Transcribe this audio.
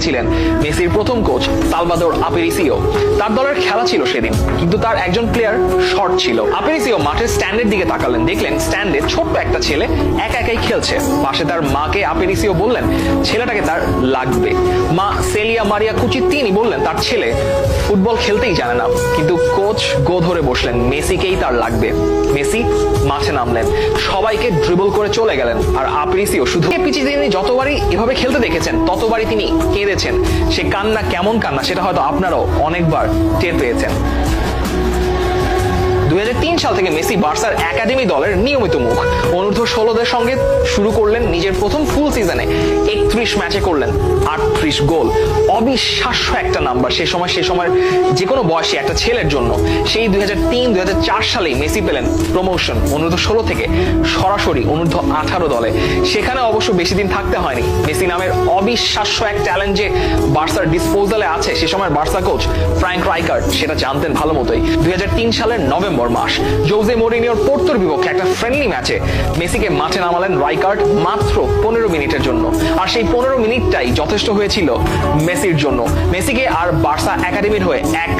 ছিলেন মেসির প্রথম কোচ সালভাদোর আপিরিসিও। তার দলের খেলা ছিল সেদিন, কিন্তু তার একজন প্লেয়ার শর্ট ছিল। আপিরিসিও মাঠের স্ট্যান্ডের দিকে তাকালেন, দেখলেন স্ট্যান্ডে ছোট্ট একটা ছেলে একা একাই খেলছে। পাশে তার মাকে আপিরিসিও বললেন ছেলেটাকে তার লাগবে। মা সেলিয়া মারিয়া কুচিত্তিনি বললেন তার ছেলে ফুটবল খেলতেই জানে না। কিন্তু কোচ গো ধরে বসলেন, মেসিকেই তার লাগবে। মেসি মাঠে নামলেন, সবাইকে ড্রিবল করে চলে গেলেন, আর আপিরিসিও শুধু পিচে তিনি যতবারই এভাবে খেলতে দেখেছেন ততবারই তিনি কেঁদেছেন। সে কান্না কেমন কান্না সেটা হয়তো আপনারাও অনেকবার টের পেয়েছেন। 2003 সাল থেকে মেসি বার্সার একাডেমি দলের নিয়মিত মুখ। অনূর্ধ্ব 16দের সঙ্গে শুরু করলেন নিজের প্রথম ফুল সিজনে, 31 ম্যাচে করলেন 38 গোল। অবিশ্বাস্য একটা নাম্বার সে সময় যে কোনো বয়সী একটা ছেলের জন্য। সেই 2003-2004 সালেই মেসি পেলেন প্রমোশন অনূর্ধ্ব 16 থেকে সরাসরি অনূর্ধ্ব 18 দলে। সেখানে অবশ্য বেশি দিন থাকতে হয়নি। মেসি নামের অবিশ্বাস্য এক ট্যালেন্ট যে বার্সার ডিসপোজালে আছে সে সময় বার্সা কোচ ফ্র্যাঙ্ক রাইকার্ড সেটা জানতেন ভালো মতোই। 2003 সালের নভেম্বর মাস জোজে মরিনিওর পোর্তোর বিপক্ষে একটা ফ্রেন্ডলি ম্যাচে মেসিকে মাঠে নামালেন রাইকার্ড মাত্র 15 মিনিটের জন্য। আর সেই 15 মিনিটটাই যথেষ্ট হয়েছিল মেসির জন্য। মেসিকে আর বার্সা একাডেমির হয়ে এক